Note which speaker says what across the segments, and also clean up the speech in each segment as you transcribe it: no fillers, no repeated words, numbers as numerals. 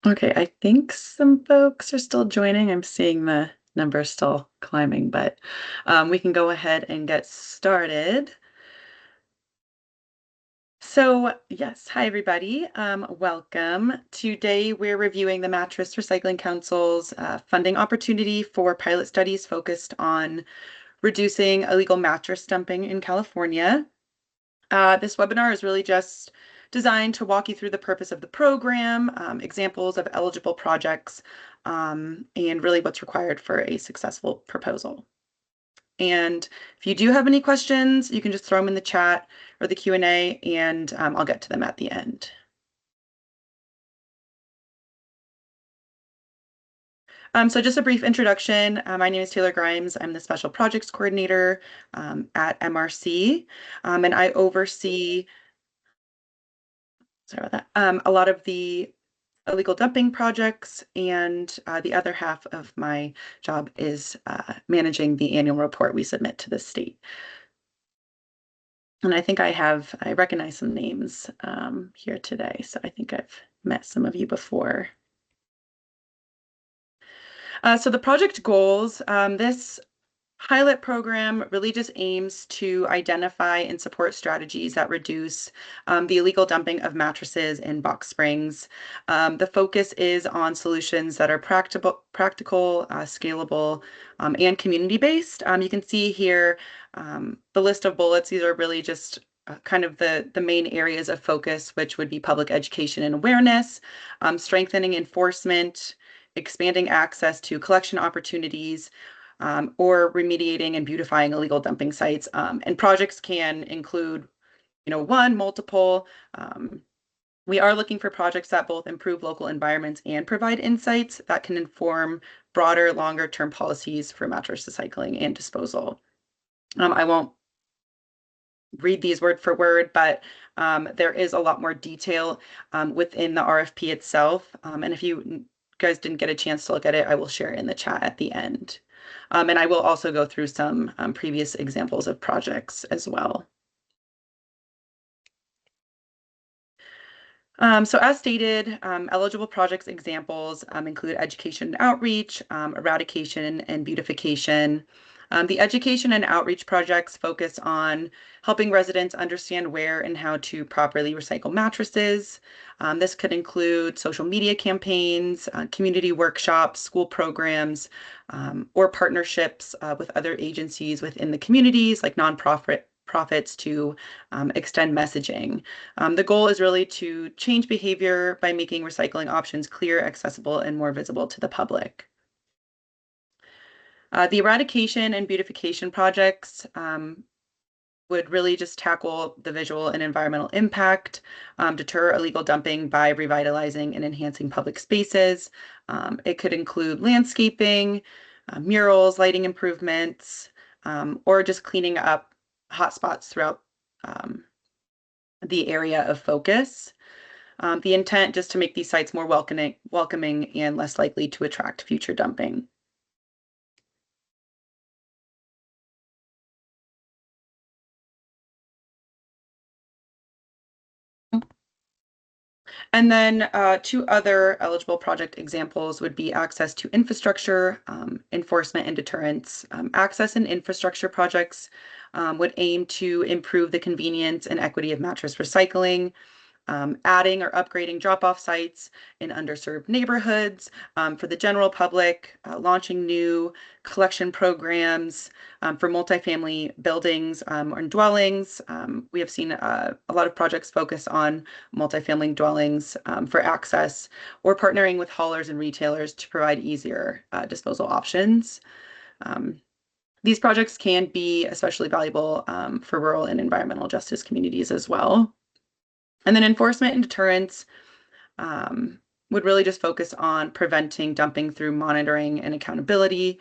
Speaker 1: Okay, I think some folks are still joining. I'm seeing the numbers still climbing, but we can go ahead and get started. So, yes, hi everybody. Welcome. Today we're reviewing the Mattress Recycling Council's funding opportunity for pilot studies focused on reducing illegal mattress dumping in California. This webinar is really just designed to walk you through the purpose of the program, examples of eligible projects, and really what's required for a successful proposal. And if you do have any questions, you can just throw them in the chat or the Q&A, and I'll get to them at the end. So just a brief introduction. My name is Taylor Grimes. I'm the Special Projects Coordinator at MRC, and I oversee, sorry about that, a lot of the illegal dumping projects, and the other half of my job is managing the annual report we submit to the state. And I think I recognize some names here today, so I think I've met some of you before. So the project goals, this pilot program really just aims to identify and support strategies that reduce the illegal dumping of mattresses and box springs. The focus is on solutions that are practical, scalable, and community-based. You can see here the list of bullets. These are really just kind of the main areas of focus, which would be public education and awareness, strengthening enforcement, expanding access to collection opportunities, or remediating and beautifying illegal dumping sites. And projects can include, one, multiple, We are looking for projects that both improve local environments and provide insights that can inform broader, longer-term policies for mattress recycling and disposal. I won't read these word for word, but there is a lot more detail within the RFP itself. And if you guys didn't get a chance to look at it, I will share it in the chat at the end. And I will also go through some previous examples of projects as well. So as stated, eligible projects examples include education and outreach, eradication and beautification. The education and outreach projects focus on helping residents understand where and how to properly recycle mattresses. This could include social media campaigns, community workshops, school programs, or partnerships with other agencies within the communities like nonprofits to extend messaging. The goal is really to change behavior by making recycling options clear, accessible, and more visible to the public. The eradication and beautification projects would really just tackle the visual and environmental impact, deter illegal dumping by revitalizing and enhancing public spaces. It could include landscaping, murals, lighting improvements, or just cleaning up hotspots throughout the area of focus. The intent just to make these sites more welcoming and less likely to attract future dumping. And then two other eligible project examples would be access to infrastructure, enforcement and deterrence. Access and infrastructure projects would aim to improve the convenience and equity of mattress recycling, adding or upgrading drop-off sites in underserved neighborhoods for the general public, launching new collection programs for multifamily buildings or dwellings. We have seen a lot of projects focus on multifamily dwellings for access, or partnering with haulers and retailers to provide easier disposal options. These projects can be especially valuable for rural and environmental justice communities as well. And then enforcement and deterrence would really just focus on preventing dumping through monitoring and accountability,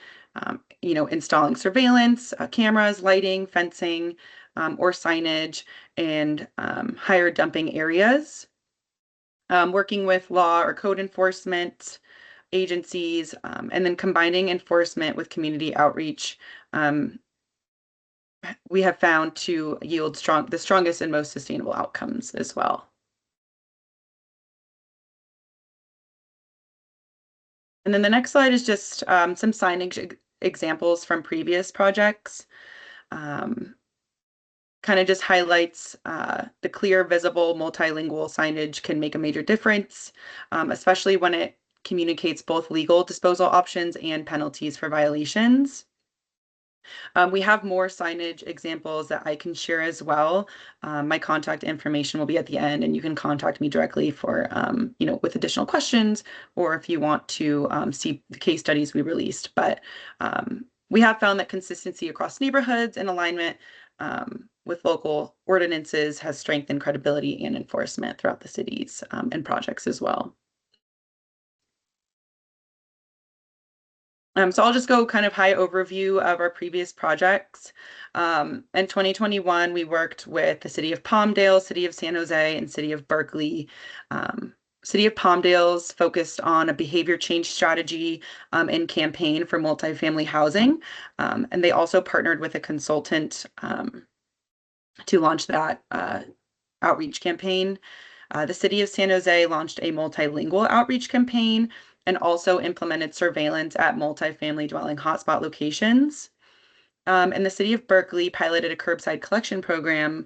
Speaker 1: installing surveillance, cameras, lighting, fencing, or signage, and higher dumping areas. Working with law or code enforcement agencies, and then combining enforcement with community outreach, we have found to yield the strongest and most sustainable outcomes as well. And then the next slide is just some signage examples from previous projects. Kind of just highlights the clear, visible, multilingual signage can make a major difference, especially when it communicates both legal disposal options and penalties for violations. We have more signage examples that I can share as well. My contact information will be at the end, and you can contact me directly for, with additional questions, or if you want to see the case studies we released. But we have found that consistency across neighborhoods and alignment with local ordinances has strengthened credibility and enforcement throughout the cities and projects as well. So I'll just go kind of high overview of our previous projects. In 2021, we worked with the City of Palmdale, City of San Jose, and City of Berkeley. City of Palmdale's focused on a behavior change strategy and campaign for multifamily housing. And they also partnered with a consultant to launch that outreach campaign. The City of San Jose launched a multilingual outreach campaign and also implemented surveillance at multifamily dwelling hotspot locations. And the City of Berkeley piloted a curbside collection program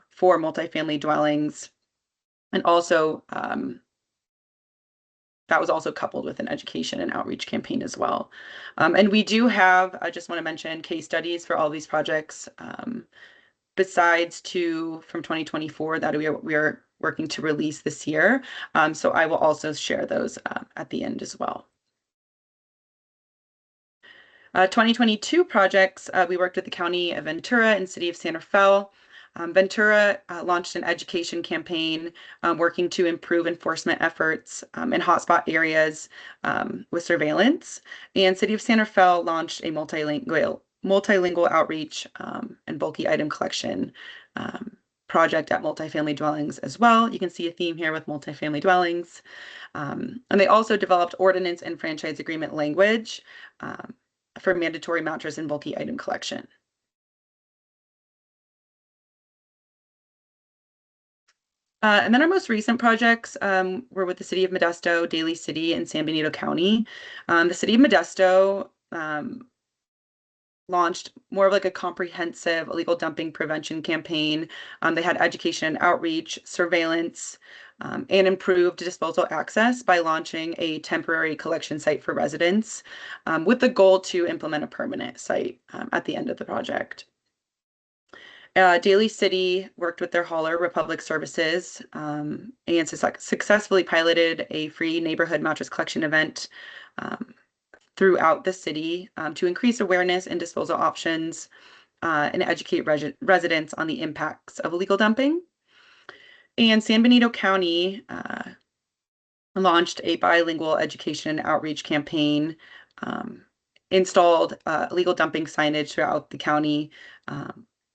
Speaker 1: for multifamily dwellings, and also that was also coupled with an education and outreach campaign as well. And we do have, I just want to mention, case studies for all these projects, besides two from 2024 that we are working to release this year. So I will also share those at the end as well. 2022 projects, we worked with the County of Ventura and City of Santa Fe Ventura launched an education campaign working to improve enforcement efforts in hotspot areas with surveillance. And City of Santa Fe launched a multilingual outreach and bulky item collection um, project at multifamily dwellings as well. You can see a theme here with multifamily dwellings. And they also developed ordinance and franchise agreement language for mandatory mattress and bulky item collection. And then our most recent projects were with the City of Modesto, Daly City, and San Benito County. The City of Modesto launched more of like a comprehensive illegal dumping prevention campaign. They had education and outreach, surveillance, and improved disposal access by launching a temporary collection site for residents with the goal to implement a permanent site at the end of the project. Daly City worked with their hauler, Republic Services, and successfully piloted a free neighborhood mattress collection event throughout the city to increase awareness and disposal options and educate residents on the impacts of illegal dumping. And San Benito County launched a bilingual education outreach campaign, installed illegal dumping signage throughout the county,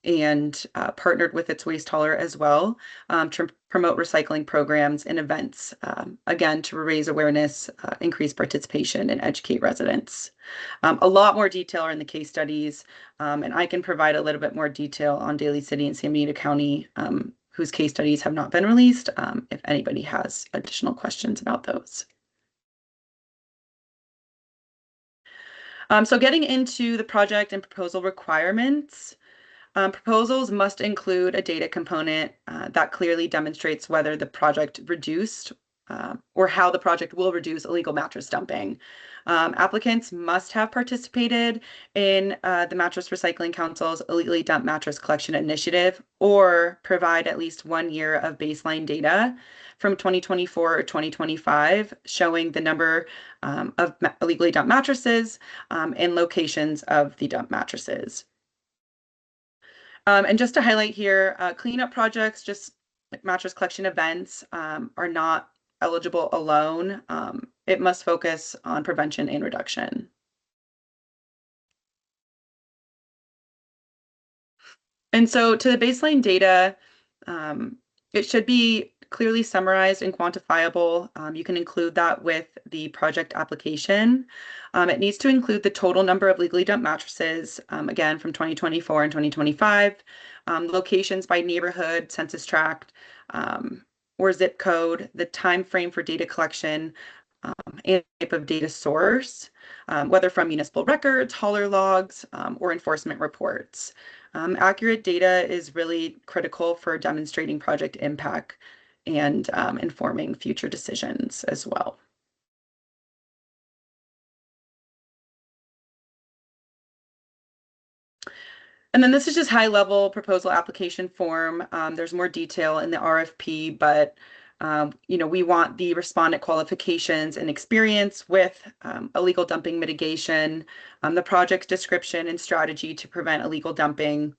Speaker 1: and partnered with its waste hauler as well to promote recycling programs and events, again, to raise awareness, increase participation, and educate residents. A lot more detail are in the case studies, and I can provide a little bit more detail on Daly City and San Benito County, whose case studies have not been released, if anybody has additional questions about those. So getting into the project and proposal requirements, proposals must include a data component that clearly demonstrates whether the project reduced or how the project will reduce illegal mattress dumping. Applicants must have participated in the Mattress Recycling Council's illegally dumped mattress collection initiative or provide at least 1 year of baseline data from 2024 or 2025 showing the number of illegally dumped mattresses and locations of the dumped mattresses. And just to highlight here, cleanup projects, just like mattress collection events, are not eligible alone. It must focus on prevention and reduction. And so to the baseline data, it should be clearly summarized and quantifiable. You can include that with the project application. It needs to include the total number of legally dumped mattresses, again, from 2024 and 2025, locations by neighborhood, census tract, or zip code, the time frame for data collection, and type of data source, whether from municipal records, hauler logs, or enforcement reports. Accurate data is really critical for demonstrating project impact and informing future decisions as well. And then this is just high-level proposal application form. There's more detail in the RFP, but we want the respondent qualifications and experience with illegal dumping mitigation, the project's description and strategy to prevent illegal dumping,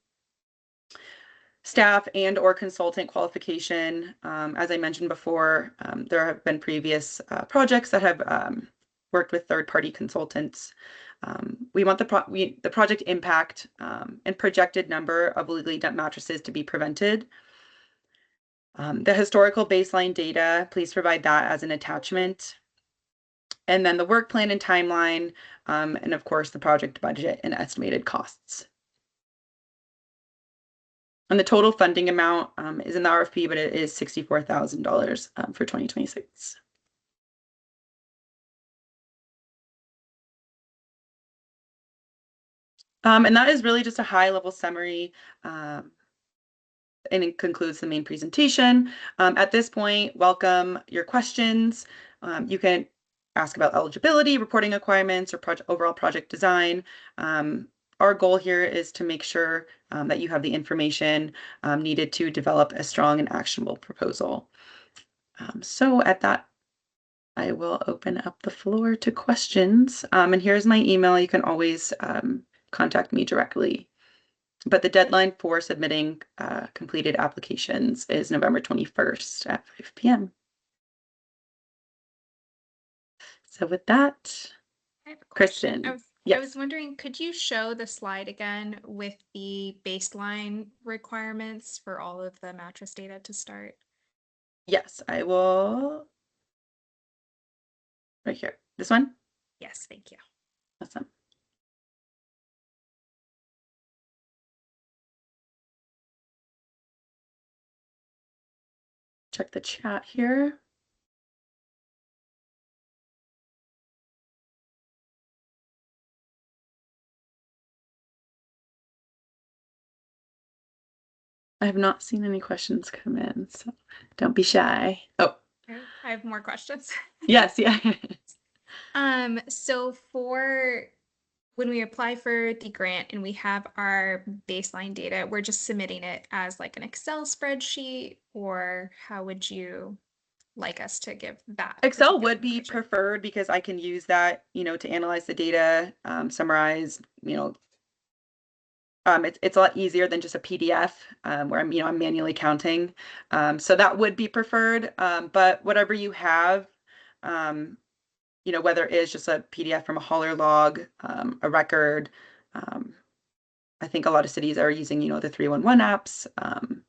Speaker 1: staff and or consultant qualification. As I mentioned before, there have been previous projects that have worked with third-party consultants. We want the project impact and projected number of illegally dumped mattresses to be prevented. The historical baseline data, please provide that as an attachment. And then the work plan and timeline, and of course the project budget and estimated costs. And the total funding amount is in the RFP, but it is $64,000 for 2026. And that is really just a high-level summary, and it concludes the main presentation. At this point, welcome your questions. You can ask about eligibility, reporting requirements, or overall project design. Our goal here is to make sure that you have the information needed to develop a strong and actionable proposal. So at that, I will open up the floor to questions. And here's my email. You can always contact me directly. But the deadline for submitting completed applications is November 21st at 5 p.m. So with that,
Speaker 2: I have a question.
Speaker 1: Kristen,
Speaker 2: I was
Speaker 1: yes,
Speaker 2: wondering, could you show the slide again with the baseline requirements for all of the mattress data to start?
Speaker 1: yes, I will. Right here. This one?
Speaker 2: Yes, thank you.
Speaker 1: Awesome. Check the chat here. I have not seen any questions come in, so don't be shy. Oh,
Speaker 2: I have more questions.
Speaker 1: yes, yeah.
Speaker 2: So for when we apply for the grant and we have our baseline data, we're just submitting it as like an Excel spreadsheet, or how would you like us to give that
Speaker 1: Excel
Speaker 2: particular
Speaker 1: would be
Speaker 2: information?
Speaker 1: preferred because I can use that, to analyze the data, summarize, it's a lot easier than just a PDF where I'm manually counting. So that would be preferred. But whatever you have, um, whether it is just a PDF from a hauler log, a record, um, I think a lot of cities are using, the 311 apps. Um,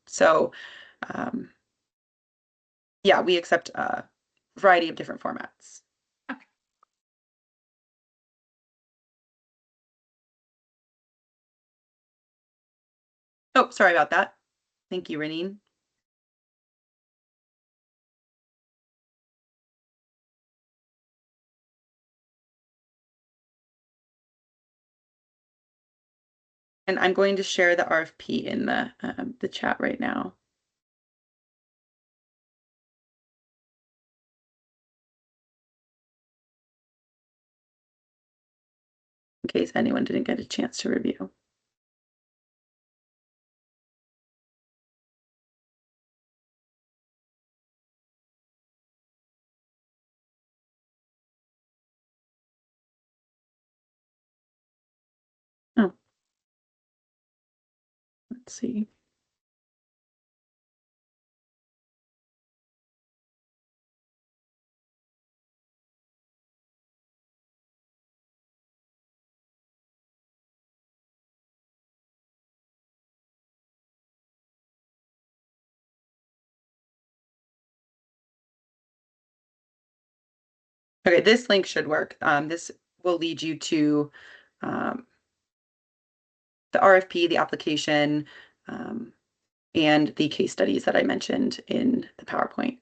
Speaker 1: yeah, we accept a variety of different formats.
Speaker 2: Okay.
Speaker 1: Oh, sorry about that. Thank you, Renine. And I'm going to share the RFP in the chat right now. In case anyone didn't get a chance to review. Oh, let's see. Okay, this link should work. This will lead you to um, the RFP, the application, um, and the case studies that I mentioned in the PowerPoint.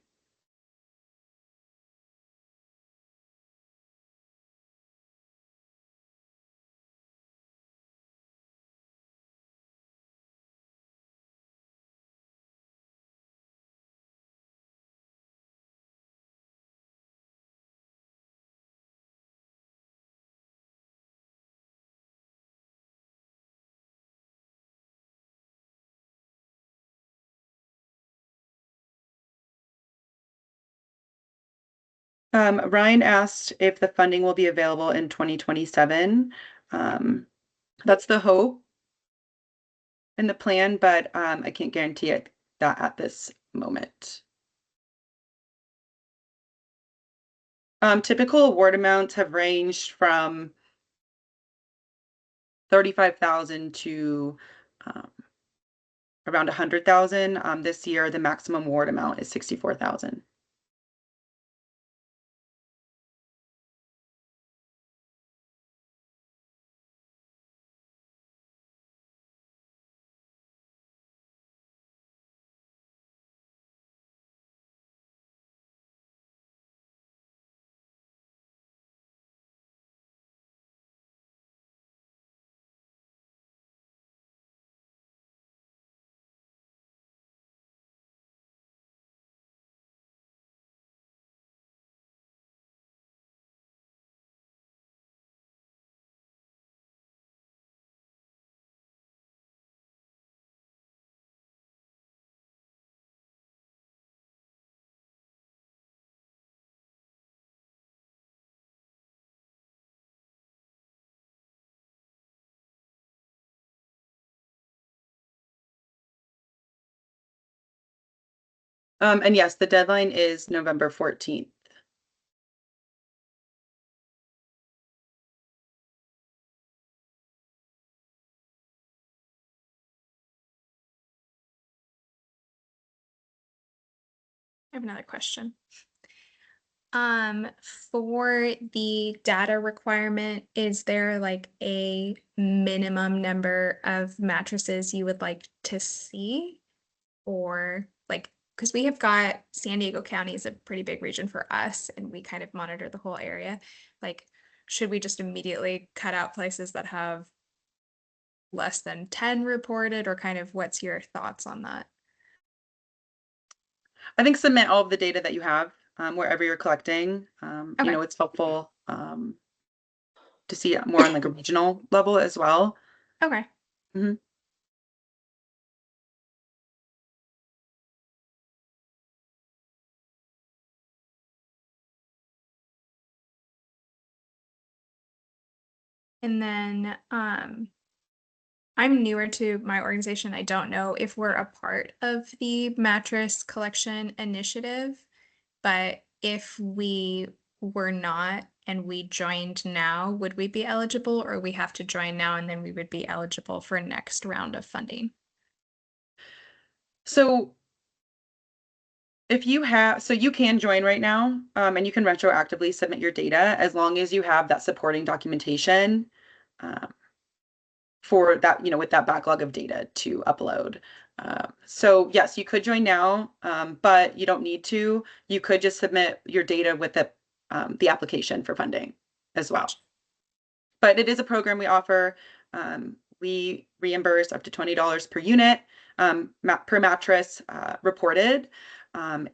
Speaker 1: Ryan asked if the funding will be available in 2027. That's the hope in the plan, but I can't guarantee it that at this moment. Typical award amounts have ranged from 35,000 to around 100,000. This year, the maximum award amount is 64,000. And yes, the deadline is November 14th.
Speaker 2: I have another question. For the data requirement, is there like a minimum number of mattresses you would like to see? Or like, because we have got San Diego County is a pretty big region for us, and we kind of monitor the whole area. Like, should we just immediately cut out places that have less than 10 reported, or kind of what's your thoughts on that?
Speaker 1: I think submit all of the data that you have wherever you're collecting.
Speaker 2: Okay,
Speaker 1: It's helpful to see it more on like a regional level as well.
Speaker 2: okay.
Speaker 1: Mhm.
Speaker 2: And then I'm newer to my organization. I don't know if we're a part of the mattress collection initiative, but if we were not and we joined now, would we be eligible, or we have to join now and then we would be eligible for next round of funding?
Speaker 1: So so you can join right now, and you can retroactively submit your data as long as you have that supporting documentation um, for that, with that backlog of data to upload. So yes, you could join now, but you don't need to. You could just submit your data with the application for funding as well.
Speaker 2: Gotcha.
Speaker 1: But it is a program we offer. We reimburse up to $20 per unit per mattress reported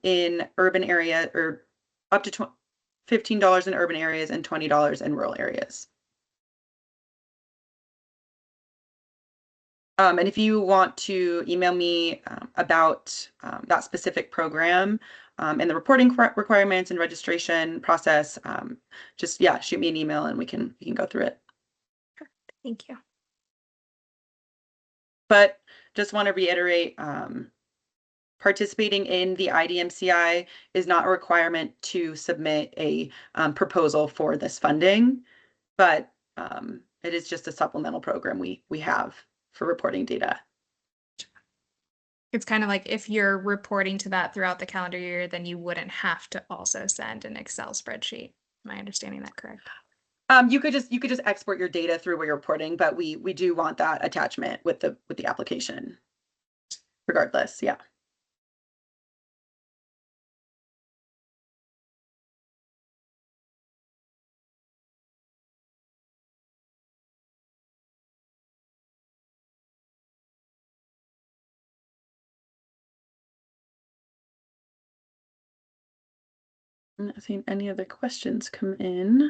Speaker 1: in urban area, or up to $15 in urban areas and $20 in rural areas. And if you want to email me about that specific program and the reporting requirements and registration process, just yeah, shoot me an email and we can go through it.
Speaker 2: Thank you.
Speaker 1: But just want to reiterate, participating in the IDMCI is not a requirement to submit a proposal for this funding, but it is just a supplemental program we have for reporting data.
Speaker 2: It's kind of like if you're reporting to that throughout the calendar year, then you wouldn't have to also send an Excel spreadsheet. Am I understanding that correct?
Speaker 1: You could just export your data through where you're reporting, but we do want that attachment with the application regardless. Yeah. I'm not seeing any other questions come in.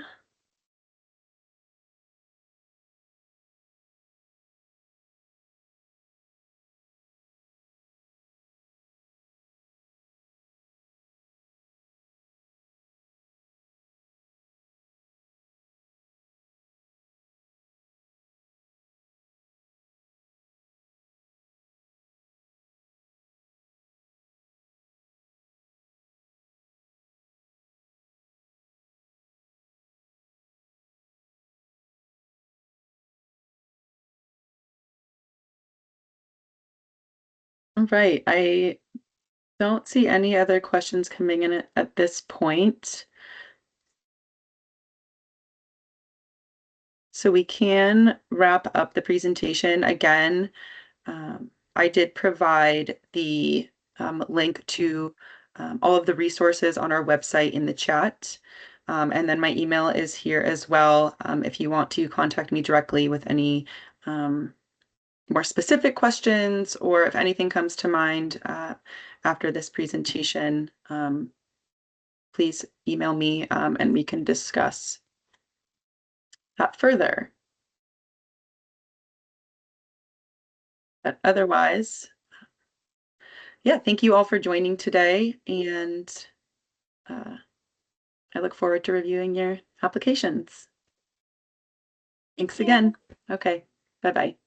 Speaker 1: All right. I don't see any other questions coming in at this point. So we can wrap up the presentation. Again, I did provide the link to all of the resources on our website in the chat. And then my email is here as well if you want to contact me directly with any more specific questions, or if anything comes to mind after this presentation, please email me and we can discuss that further. But otherwise, yeah, thank you all for joining today, and uh, I look forward to reviewing your applications. Thanks
Speaker 2: Yeah.
Speaker 1: again. Okay, bye-bye.